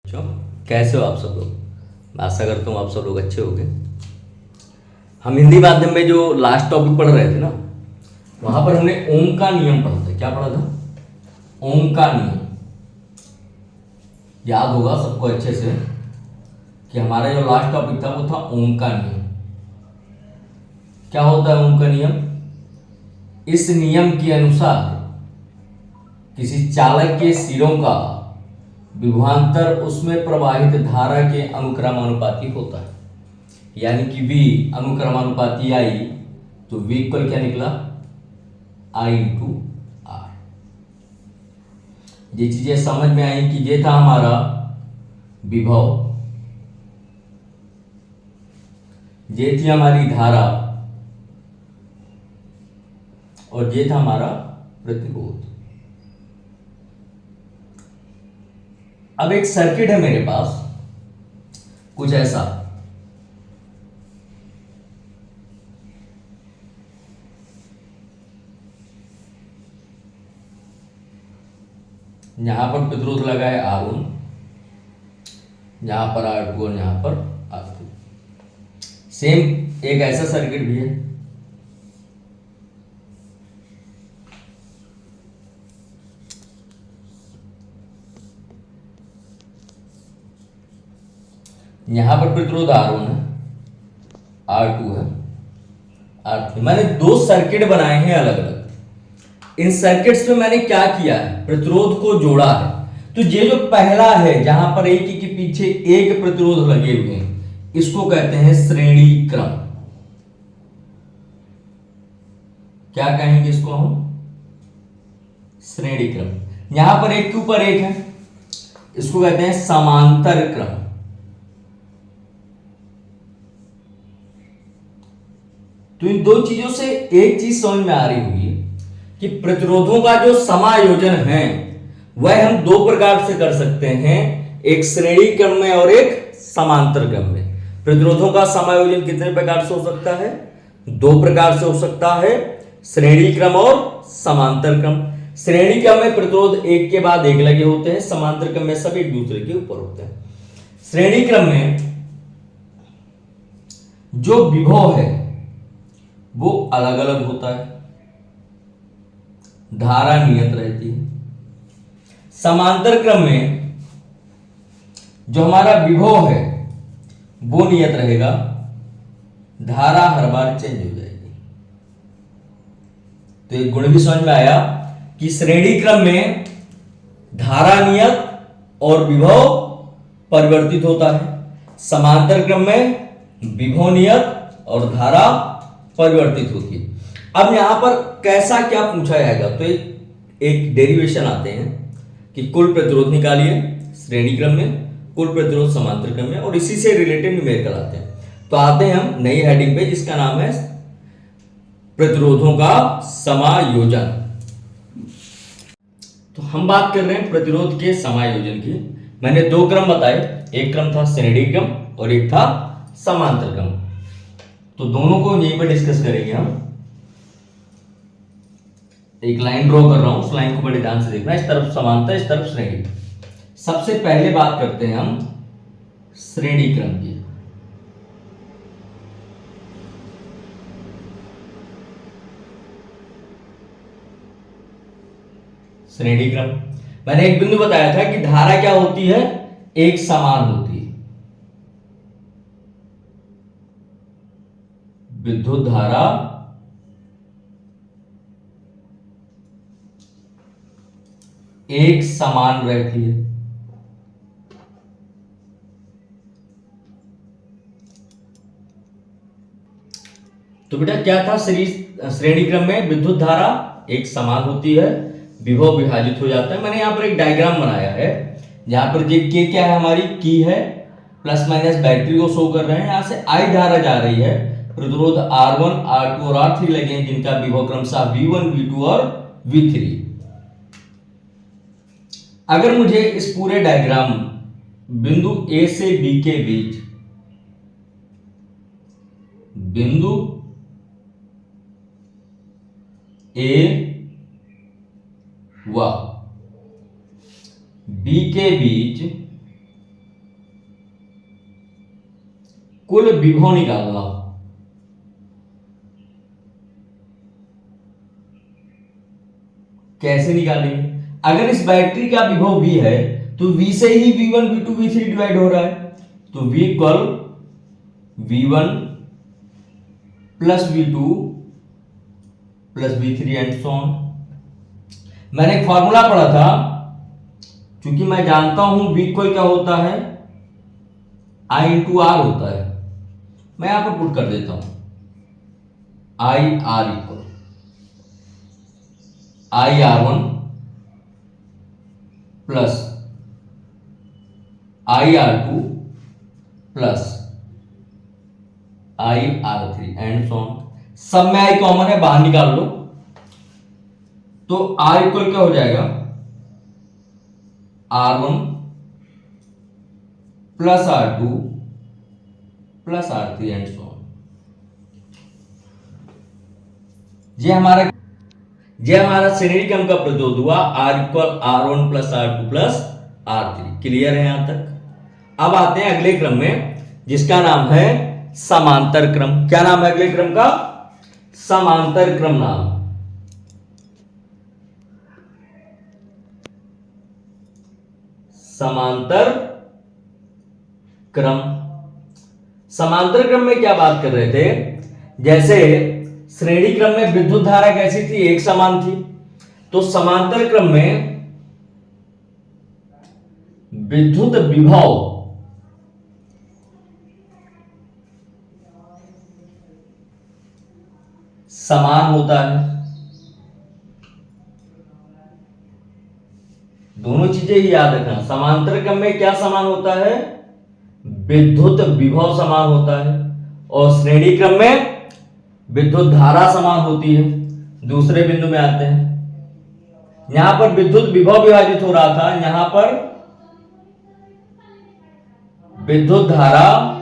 बच्चों, कैसे हो आप सब लोग। मैं आशा करता हूँ आप सब लोग अच्छे होंगे। हम हिंदी माध्यम में जो लास्ट टॉपिक पढ़ रहे थे ना, वहां पर हमने ओम का नियम पढ़ा था। क्या पढ़ा था? ओम का नियम। याद होगा सबको अच्छे से कि हमारा जो लास्ट टॉपिक था वो था ओम का नियम। क्या होता है ओम का नियम? इस नियम के अनुसार किसी चालक के सिरों का विभवांतर उसमें प्रवाहित धारा के अनुक्रमानुपाती होता है। यानी कि V अनुक्रमानुपाती I, तो V इक्वल क्या निकला? I into R। ये चीजें समझ में आई कि ये था हमारा विभव, ये थी हमारी धारा और ये था हमारा प्रतिरोध। अब एक सर्किट है मेरे पास कुछ ऐसा, यहां पर प्रतिरोध लगा है R1, यहां पर R2 और यहां पर R3। सेम एक ऐसा सर्किट भी है, यहां पर प्रतिरोध R1 है, R2 है, R3। मैंने दो सर्किट बनाए हैं अलग अलग। इन सर्किट्स में मैंने क्या किया है? प्रतिरोध को जोड़ा है। तो ये जो पहला है जहां पर एक के पीछे एक प्रतिरोध लगे हुए हैं, इसको कहते हैं श्रेणी क्रम। क्या कहेंगे इसको हम? श्रेणी क्रम। यहां पर एक के ऊपर एक है, इसको कहते हैं समांतर क्रम। तो इन दो चीजों से एक चीज समझ में आ रही होगी कि प्रतिरोधों का जो समायोजन है वह हम दो प्रकार से कर सकते हैं, एक श्रेणी क्रम में और एक समांतर क्रम में। प्रतिरोधों का समायोजन कितने प्रकार से हो सकता है? दो प्रकार से हो सकता है, श्रेणी क्रम और समांतर क्रम। श्रेणी क्रम में प्रतिरोध एक के बाद एक लगे होते हैं, समांतर क्रम में सब एक दूसरे के ऊपर होते हैं। श्रेणी क्रम में जो विभव है वो अलग अलग होता है, धारा नियत रहती है। समांतर क्रम में जो हमारा विभव है वो नियत रहेगा, धारा हर बार चेंज हो जाएगी। तो एक गुण भी समझ में आया कि श्रेणी क्रम में धारा नियत और विभव परिवर्तित होता है, समांतर क्रम में विभव नियत और धारा परिवर्तित होती है। अब यहां पर कैसा क्या पूछा जाएगा? तो एक डेरिवेशन आते हैं कि कुल प्रतिरोध निकालिए श्रेणी क्रम में, कुल प्रतिरोध समांतर क्रम में, और इसी से रिलेटेड न्यूमेरिकल आते हैं। तो आते हैं हम नई हेडिंग पे जिसका नाम है प्रतिरोधों का समायोजन। तो हम बात कर रहे हैं प्रतिरोध के समायोजन की। मैंने दो क्रम बताए, एक क्रम था श्रेणी क्रम और एक था समांतर क्रम। तो दोनों को यहीं पर डिस्कस करेंगे हम। एक लाइन ड्रॉ कर रहा हूं, उस लाइन को बड़े ध्यान से देखना। इस तरफ समांतर, इस तरफ श्रेणी। सबसे पहले बात करते हैं हम श्रेणी क्रम की। श्रेणी क्रम मैंने एक बिंदु बताया था कि धारा क्या होती है? एक समान होती है। विद्युत धारा एक समान रहती है। तो बेटा क्या था? श्रेणी क्रम में विद्युत धारा एक समान होती है, विभव विभाजित हो जाता है। मैंने यहां पर एक डायग्राम बनाया है जहां पर ये के क्या है? हमारी की है, प्लस माइनस बैटरी को शो कर रहे हैं। यहां से आई धारा जा रही है, प्रतिरोध R1, R2 और R3 लगे हैं जिनका विभव क्रमशः V1, V2 और V3। अगर मुझे इस पूरे डायग्राम बिंदु A से B के बीच, बिंदु A व B के बीच कुल विभव निकालना हो, कैसे निकालेंगे? अगर इस बैटरी का विभव V है तो V से ही V1 V2 V3 डिवाइड हो रहा है, तो V equal V1 plus V2 plus V3 and so on. मैंने एक फॉर्मूला पढ़ा था, क्योंकि मैं जानता हूं V इक्वल क्या होता है, I इंटू आर होता है। मैं यहां पर पुट कर देता हूं I R equal IR1 plus IR2 plus IR3 and so on. सब में I कॉमन है, बाहर निकाल लो, तो R इक्वल क्या हो जाएगा, R1 plus R2 plus R3 and so on. ये हमारा श्रेणी क्रम का प्रतिरोध हुआ R equal R1 plus R2 plus R3। Clear है यहां तक? अब आते हैं अगले क्रम में, जिसका नाम है समांतर क्रम। क्या नाम है अगले क्रम का? समांतर क्रम नाम। समांतर क्रम। समांतर क्रम में क्या बात कर रहे थे, जैसे श्रेणी क्रम में विद्युत धारा कैसी थी, एक समान थी, तो समांतर क्रम में विद्युत विभव समान होता है। दोनों चीजें ही याद रखना, समांतर क्रम में क्या समान होता है, विद्युत विभव समान होता है, और श्रेणी क्रम में विद्युत धारा समान होती है। दूसरे बिंदु में आते हैं, यहां पर विद्युत विभव विभाजित हो रहा था, यहां पर विद्युत धारा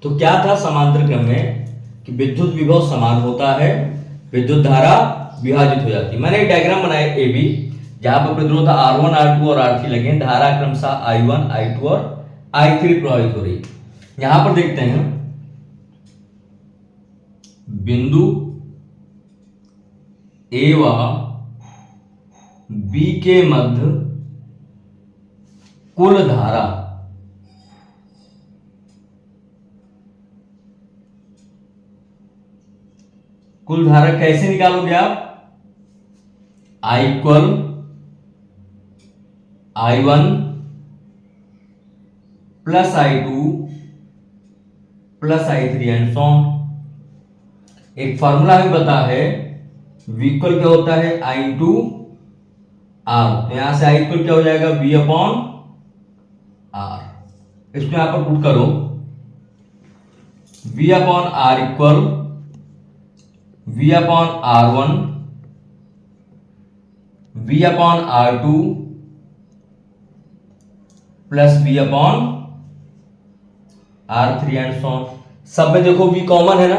तो क्या था समांतर क्रम में कि विद्युत विभव समान होता है, विद्युत धारा विभाजित हो जाती है। मैंने एक डायग्राम बनाया ए बी, जहां पर प्रतिरोध R1 R2 और R3 लगे, धारा क्रमशः I1 I2 और I3 प्रभावित हो रही है। यहां पर देखते हैं बिंदु ए व बी के मध्य कुल धारा कैसे निकालोगे आप? I equal I1 plus I2 plus I3 and so on. एक फॉर्मूला भी पता है, V इक्वल क्या होता है, I इंटू R। तो यहां से I इक्वल क्या हो जाएगा, V अपॉन R। इसको यहां पर पुट करो, V upon R equal V upon R1 V upon R2 plus V upon R3 and so on. सब में देखो V कॉमन है ना,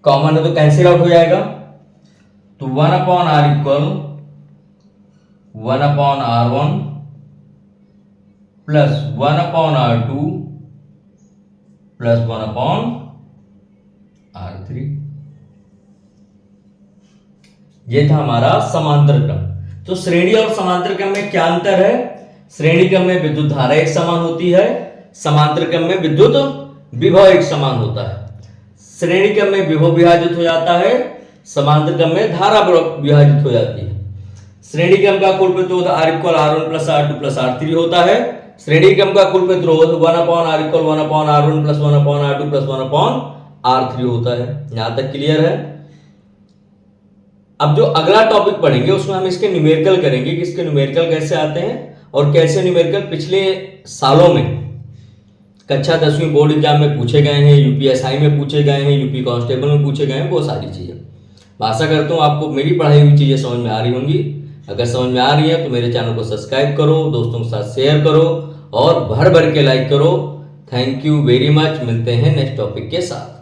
कॉमन है तो कैंसिल आउट हो जाएगा, तो 1 upon R equal 1 upon R1 plus 1 upon R2 plus 1 upon R3। ये था हमारा समांतर क्रम। तो श्रेणी और समांतर क्रम में क्या अंतर है? श्रेणी क्रम में विद्युत धारा एक समान होती है, समांतर क्रम में विद्युत विभव एक समान होता है। श्रेणी क्रम में विभव विभाजित हो जाता है, समांतर क्रम में धारा विभाजित हो जाती है। श्रेणी क्रम का कुल प्रतिरोध R equal R1 plus R2 plus R3 होता है। श्रेणी क्रम का कुल प्रतिरोध 1 upon R equal 1 upon R1 plus 1 upon R2 plus 1 upon R3 होता है। यहां तक क्लियर है? अब जो अगला टॉपिक पढ़ेंगे उसमें हम इसके न्यूमेरिकल करेंगे कि इसके न्यूमेरिकल कैसे आते हैं और कैसे न्यूमेरिकल पिछले सालों में कक्षा 10वीं बोर्ड एग्जाम में पूछे गए हैं, यूपीएसआई में पूछे गए हैं, यूपी कांस्टेबल में पूछे गए हैं, वो सारी चीजें। आशा करता हूँ आपको मेरी पढ़ाई हुई चीजें समझ में आ रही होंगी। अगर समझ में आ रही है तो मेरे चैनल को सब्सक्राइब करो, दोस्तों के साथ शेयर करो और भर भर के लाइक करो। Thank you very much. मिलते हैं नेक्स्ट टॉपिक के साथ।